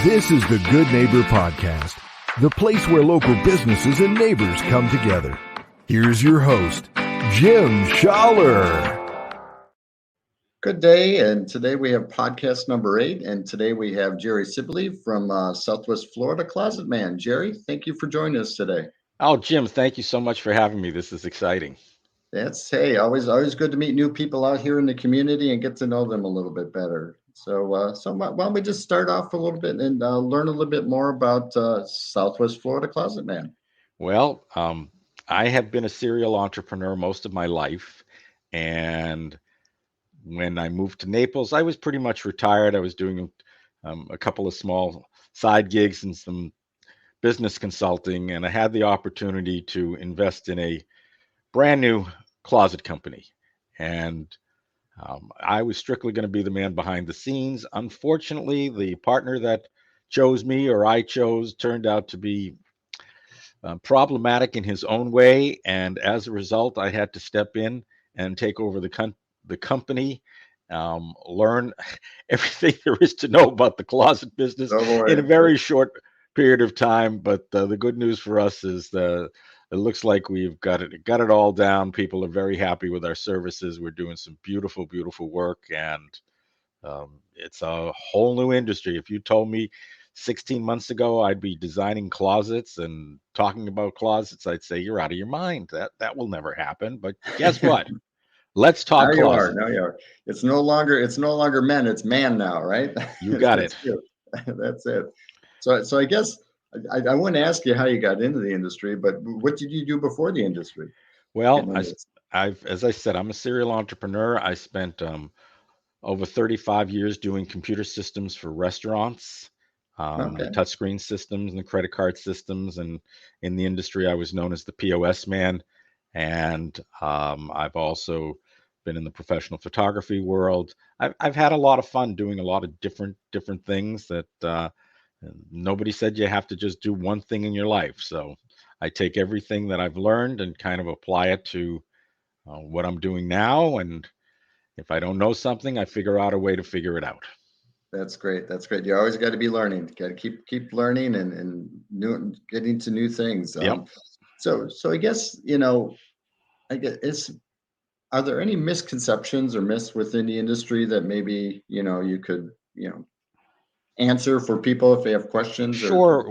This is the Good Neighbor Podcast, the place where local businesses and neighbors come together. Here's your host, Jim Schaller. Good day, and today we have podcast number 8, and today we have Jerry Cibley from Southwest Florida Closet Man. Jerry, thank you for joining us today. Oh, Jim, thank you so much for having me. This is exciting. Hey, always good to meet new people out here in the community and get to know them a little bit better. So why don't we just start off a little bit and learn a little bit more about Southwest Florida Closet Man? Well, I have been a serial entrepreneur most of my life, and when I moved to Naples, I was pretty much retired. I was doing a couple of small side gigs and some business consulting, and I had the opportunity to invest in a brand new closet company. And I was strictly going to be the man behind the scenes. Unfortunately, the partner that chose me, or I chose, turned out to be problematic in his own way. And as a result, I had to step in and take over the company, learn everything there is to know about the closet business in a very short period of time. But the good news for us is it looks like we've got it all down. People are very happy with our services. We're doing some beautiful, beautiful work, and it's a whole new industry. If you told me 16 months ago I'd be designing closets and talking about closets, I'd say you're out of your mind. That will never happen. But guess what? Let's talk closets. Now you are. It's no longer men. It's man now, right? You got it. That's it. So I guess I wouldn't ask you how you got into the industry, but what did you do before the industry? Well, as I said, I'm a serial entrepreneur. I spent over 35 years doing computer systems for restaurants, the touchscreen systems and the credit card systems. And in the industry, I was known as the POS man. And I've also been in the professional photography world. I've had a lot of fun doing a lot of different things that nobody said you have to just do one thing in your life. So I take everything that I've learned and kind of apply it to what I'm doing now. And if I don't know something, I figure out a way to figure it out. That's great. You always got to be learning. Got to keep learning and getting to new things. Yep. So I guess, are there any misconceptions or myths within the industry that maybe, you could, answer for people if they have questions? Sure.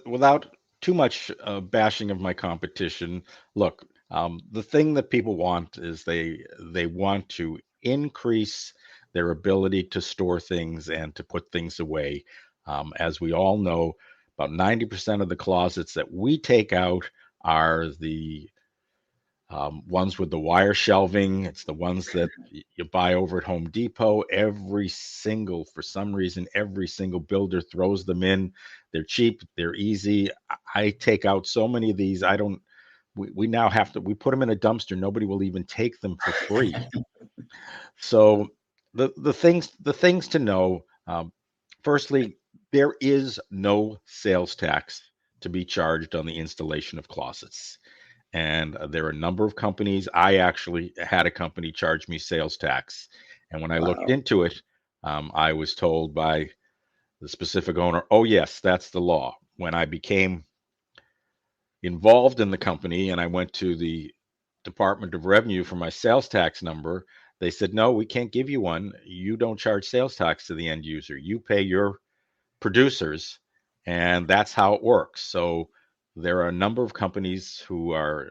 Without too much bashing of my competition, look, the thing that people want is they want to increase their ability to store things and to put things away. As we all know, about 90% of the closets that we take out are the ones with the wire shelving. It's the ones that you buy over at Home Depot. For some reason, every single builder throws them in. They're cheap. They're easy. I take out so many of these. We now have to, we put them in a dumpster. Nobody will even take them for free. So the things to know, firstly, there is no sales tax to be charged on the installation of closets. And there are a number of companies. I actually had a company charge me sales tax. And when I looked into it, I was told by the specific owner, oh, yes, that's the law. When I became involved in the company and I went to the Department of Revenue for my sales tax number, they said, no, we can't give you one. You don't charge sales tax to the end user. You pay your producers, and that's how it works. So there are a number of companies who are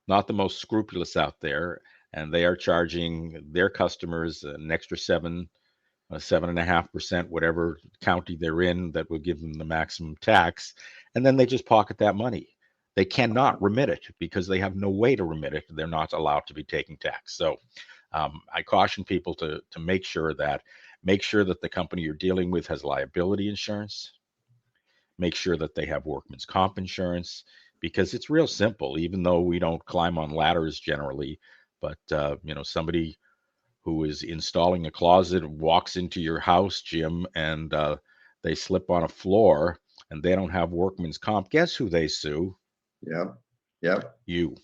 not the most scrupulous out there, and they are charging their customers an extra 7.5%, whatever county they're in, that will give them the maximum tax. And then they just pocket that money. They cannot remit it because they have no way to remit it. They're not allowed to be taking tax. So I caution people to make sure that the company you're dealing with has liability insurance. Make sure that they have workman's comp insurance, because it's real simple, even though we don't climb on ladders generally. But, somebody who is installing a closet walks into your house, Jim, and they slip on a floor and they don't have workman's comp. Guess who they sue? Yeah. You.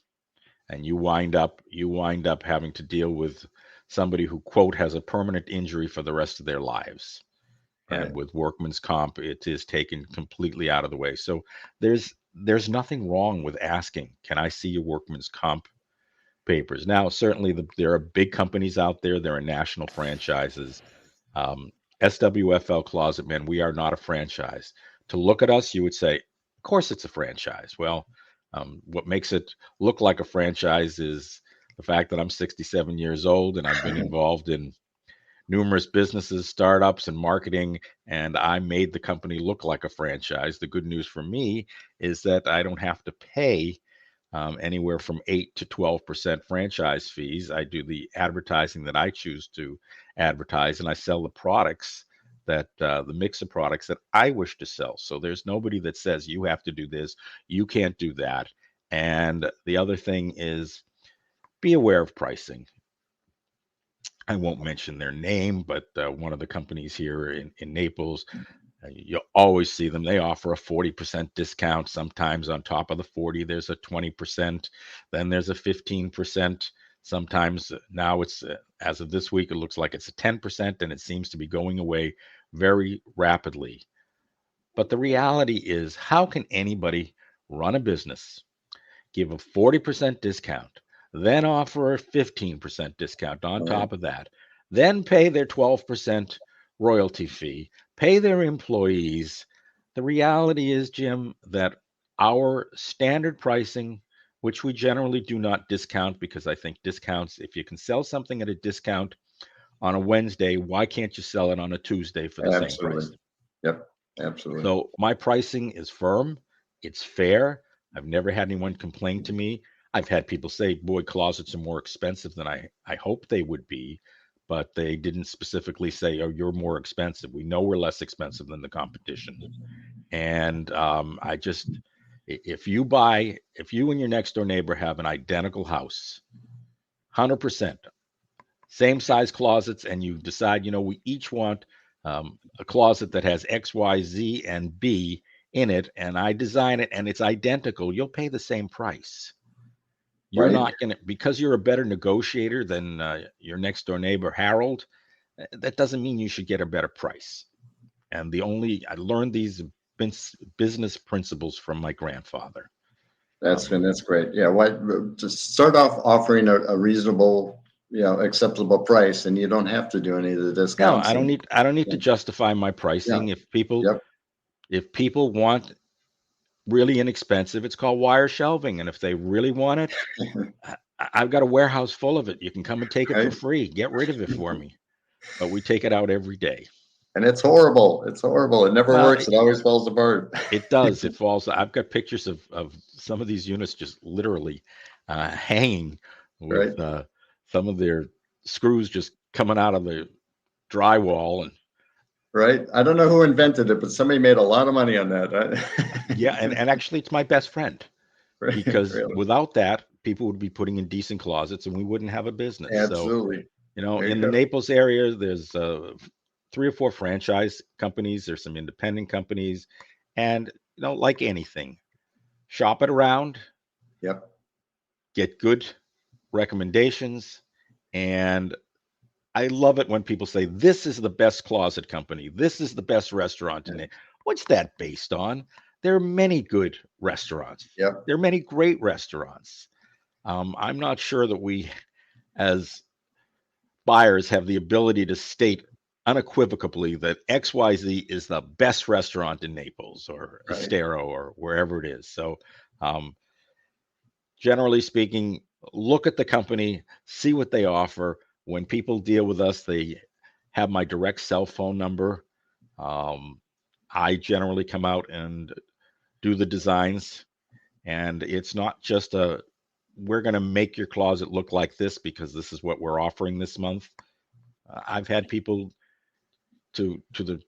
And you wind up having to deal with somebody who, quote, has a permanent injury for the rest of their lives. and Right. with workman's comp, it is taken completely out of the way. So there's nothing wrong with asking, can I see your workman's comp papers? Now, certainly there are big companies out there. There are national franchises. Um, SWFL Closet Man, we are not a franchise. To look at us, you would say, of course it's a franchise. Well, what makes it look like a franchise is the fact that I'm 67 years old and I've been involved in numerous businesses, startups, and marketing, and I made the company look like a franchise. The good news for me is that I don't have to pay anywhere from 8 to 12% franchise fees. I do the advertising that I choose to advertise, and I sell the products that the mix of products that I wish to sell. So there's nobody that says you have to do this, you can't do that. And the other thing is be aware of pricing. I won't mention their name, but one of the companies here in Naples, you'll always see them. They offer a 40% discount. Sometimes on top of the 40, there's a 20%. Then there's a 15%. Sometimes now it's, as of this week, it looks like it's a 10%, and it seems to be going away very rapidly. But the reality is, how can anybody run a business, give a 40% discount, then offer a 15% discount on Right. top of that, then pay their 12% royalty fee, pay their employees? The reality is, Jim, that our standard pricing, which we generally do not discount, because I think discounts, if you can sell something at a discount on a Wednesday, why can't you sell it on a Tuesday for the same price? Absolutely. Yep. Absolutely. So my pricing is firm, it's fair. I've never had anyone complain to me. I've had people say, boy, closets are more expensive than I hope they would be, but they didn't specifically say, oh, you're more expensive. We know we're less expensive than the competition. And if you and your next door neighbor have an identical house, 100%, same size closets, and you decide, we each want a closet that has X, Y, Z, and B in it, and I design it and it's identical, you'll pay the same price. You're Right. not going to, because you're a better negotiator than your next door neighbor, Harold, that doesn't mean you should get a better price. And I learned these business principles from my grandfather. That's great. Yeah. Why to start off offering a reasonable, acceptable price, and you don't have to do any of the No, discounts. I don't need Yeah. to justify my Yeah. pricing. Yep. If people want really inexpensive, it's called wire shelving. And if they really want it, I've got a warehouse full of it. You can come and take it for Right. free. Get rid of it for me. But we take it out every day. And it's horrible. It's horrible. It never Well, works. It always falls apart. it does. It falls. I've got pictures of some of these units just literally hanging with Right. some of their screws just coming out of the drywall. And Right. I don't know who invented it, but somebody made a lot of money on that. yeah, and actually it's my best friend, because Really. without that, people would be putting in decent closets and we wouldn't have a business. So, Absolutely. There you in the go. Naples area, there's 3 or 4 franchise companies. There's some independent companies, and like anything, shop it around, Yep. get good recommendations, and I love it when people say this is the best closet company, this is the best restaurant in it. What's that based on? There are many good restaurants. Yep. There are many great restaurants. I'm not sure that we, as buyers, have the ability to state unequivocally that XYZ is the best restaurant in Naples or Right. Estero or wherever it is. So, um, generally speaking, look at the company, see what they offer. When people deal with us, they have my direct cell phone number. I generally come out and do the designs, and it's not just we're going to make your closet look like this because this is what we're offering this month. I've had people,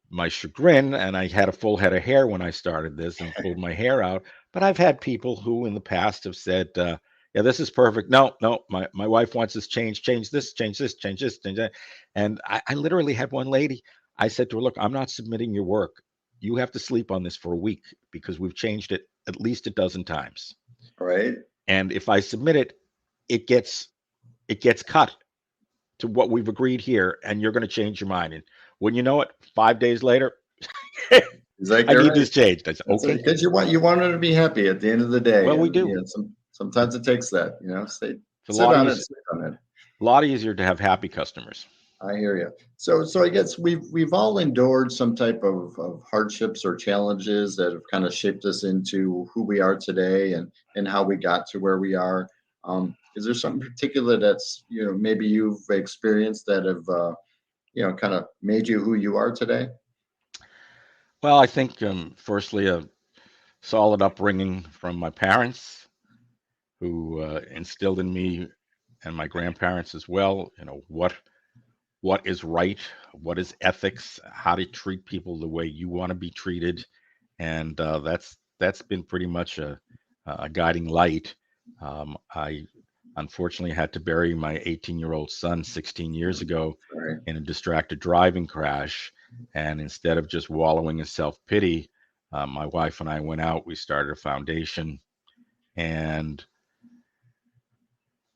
my chagrin, and I had a full head of hair when I started this and pulled my hair out, but I've had people who in the past have said, yeah, this is perfect. No, my wife wants this change this, change this, change this, change that. And I literally had one lady, I said to her, look, I'm not submitting your work. You have to sleep on this for a week because we've changed it at least a dozen times. Right. And if I submit it, it gets cut to what we've agreed here, and you're going to change your mind. And When you know it, 5 days later, He's like, I "You're need right." this changed. I said, That's okay. because you want her to be happy at the end of the day, Well, we and do. sometimes it takes that. Say, It's a sit lot on it, easier, sit on it. to have happy customers. I hear you. So I guess we've all endured some type of hardships or challenges that have kind of shaped us into who we are today and how we got to where we are. Is there something particular that's maybe you've experienced that have kind of made you who you are today? Well, I think firstly, a solid upbringing from my parents, who instilled in me, and my grandparents as well. What is right, what is ethics, how to treat people the way you want to be treated, and that's been pretty much a guiding light. I unfortunately had to bury my 18-year-old son 16 years ago Right. in a distracted driving crash, and instead of just wallowing in self-pity, my wife and I went out. We started a foundation, and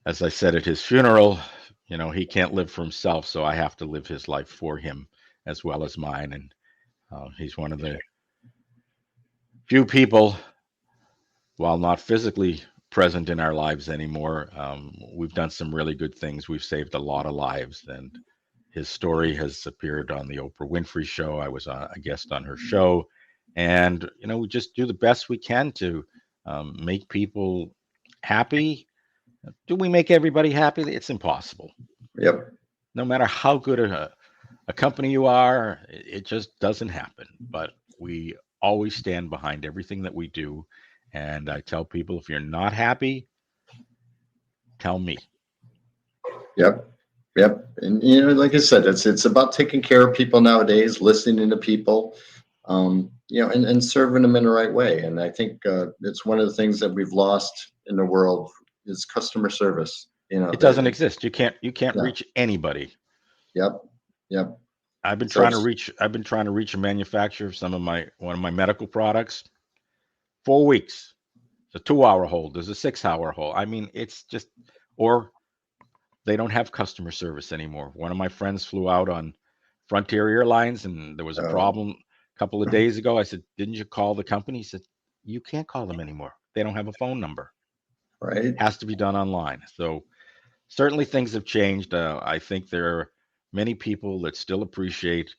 as I said at his funeral, he can't live for himself, so I have to live his life for him as well as mine. And he's one of the few people, while not physically present in our lives anymore, we've done some really good things. We've saved a lot of lives, and his story has appeared on the Oprah Winfrey Show. I was a guest on her show, and we just do the best we can to make people happy. Do we make everybody happy? It's impossible. Yep. No matter how good a company you are, it just doesn't happen. But we always stand behind everything that we do. And I tell people, if you're not happy, tell me. Yep. Yep. And like I said, it's about taking care of people nowadays, listening to people, and serving them in the right way. And I think it's one of the things that we've lost in the world is customer service. It doesn't exist. You can't Yeah. reach anybody. Yep. Yep. I've been So trying to reach a manufacturer of one of my medical products. 4 weeks. It's a 2-hour hold. There's a 6-hour hold. I mean, it's just, or they don't have customer service anymore. One of my friends flew out on Frontier Airlines, and there was a problem a couple of days ago. I said, "Didn't you call the company?" He said, "You can't call them anymore. They don't have a phone number. right. It has to be done online." So certainly things have changed. I think there are many people that still appreciate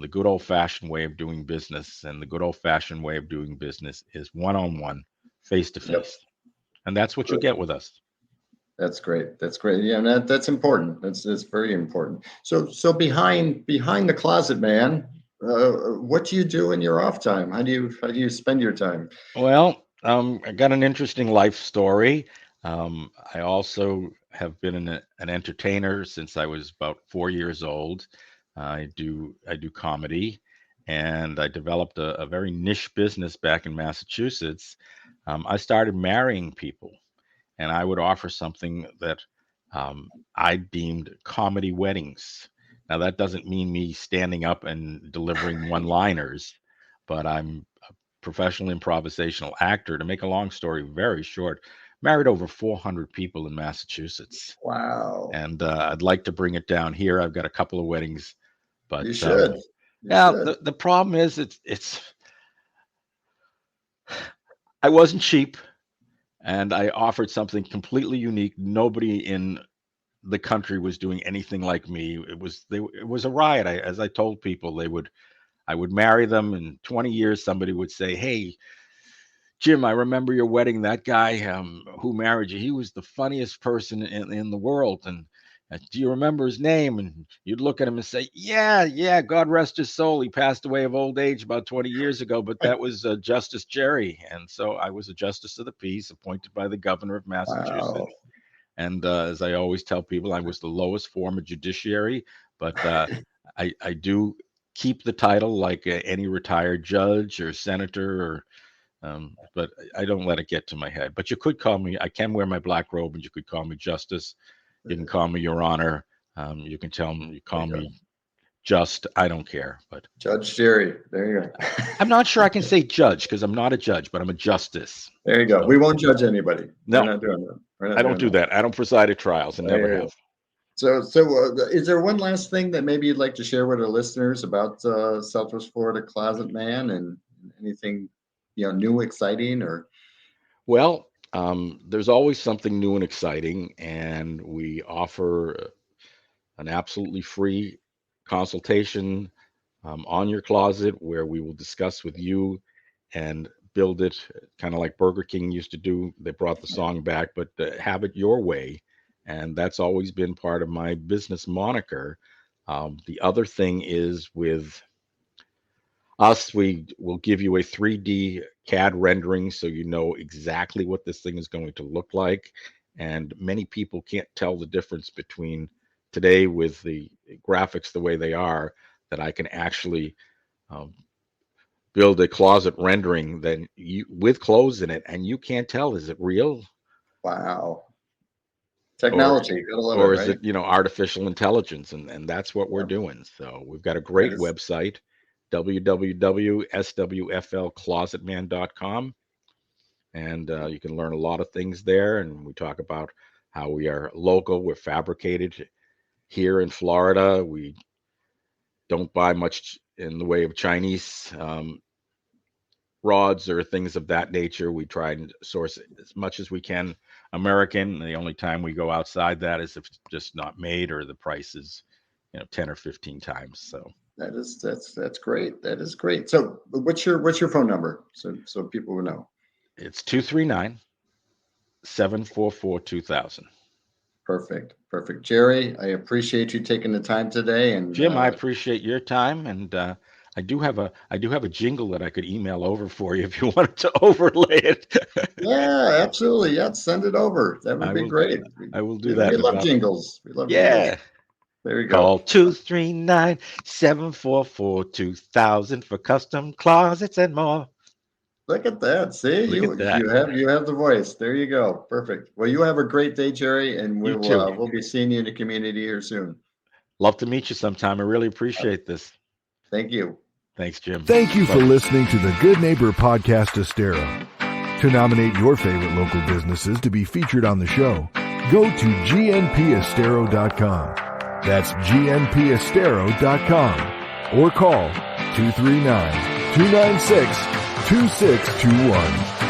the good old-fashioned way of doing business, and the good old-fashioned way of doing business is one-on-one, face-to-face, and that's what you get with us. That's great. That's great. Yeah, and that's important. That's very important. So behind the closet man, what do you do in your off time? How do you spend your time? Well, I got an interesting life story. I also have been an entertainer since I was about 4 years old. I do comedy, and I developed a very niche business back in Massachusetts. I started marrying people, and I would offer something that I deemed comedy weddings. Now, that doesn't mean me standing up and delivering one-liners, but I'm a professional improvisational actor. To make a long story very short, married over 400 people in Massachusetts, Wow. and I'd like to bring it down here. I've got a couple of weddings, but You should. You yeah, should. the problem is it's I wasn't cheap, and I offered something completely unique. Nobody in the country was doing anything like me. It was a riot. As I told people, I would marry them. In 20 years, somebody would say, "Hey, Jim, I remember your wedding. That guy who married you, he was the funniest person in the world. And do you remember his name?" And you'd look at him and say, "Yeah, yeah, God rest his soul. He passed away of old age about 20 years ago, but that was Justice Jerry." And so I was a justice of the peace appointed by the governor of Wow. Massachusetts. And as I always tell people, I was the lowest form of judiciary, but I do keep the title like any retired judge or senator, but I don't let it get to my head. But you could call me, I can wear my black robe, and you could call me Justice. You can call me Your Honor. You can call There you me Just. I don't care. But Judge Jerry. There you go. I'm not sure I can say judge because I'm not a judge, but I'm a justice. There you go. So, We won't judge anybody. no, We're not doing that. We're not I don't doing do that. I don't preside at trials and that. never have. So is there one last thing that maybe you'd like to share with our listeners about Southwest Florida Closet Man, and anything, new, exciting, or? Well, there's always something new and exciting, and we offer an absolutely free consultation on your closet where we will discuss with you and build it kind of like Burger King used to do. They brought the song back, but have it your way. And that's always been part of my business moniker. The other thing is with us, we will give you a 3D CAD rendering so you know exactly what this thing is going to look like. And many people can't tell the difference between today with the graphics the way they are, that I can actually build a closet rendering then with clothes in it, and you can't tell, is it real? Wow. Technology, gotta love it, Or is right? it, artificial intelligence? And that's what we're doing. So we've got a great website, www.swflclosetman.com. And you can learn a lot of things there. And we talk about how we are local, we're fabricated here in Florida. We don't buy much in the way of Chinese rods or things of that nature. We try and source as much as we can American. The only time we go outside that is if it's just not made or the price is 10 or 15 times. So that's great. That is great. So what's your phone number, so people will know? It's 239-744-2000. Perfect. Jerry, I appreciate you taking the time today. And Jim, I appreciate your time, and I do have a jingle that I could email over for you if you wanted to overlay it. Yeah, absolutely. Yeah, send it over. That would be great. I will do that. We love jingles. Jingles. There you go. Call 239-744-2000 for custom closets and more. Look at that. See, you have the voice. There you go. Perfect. Well, you have a great day, Jerry, and we'll be seeing you in the community here soon. Love to meet you sometime. I really appreciate this. Thank you. Thanks, Jim. Thank you for listening to the Good Neighbor Podcast Estero. To nominate your favorite local businesses to be featured on the show, go to gnpestero.com. That's gnpestero.com, or call 239-296-2621.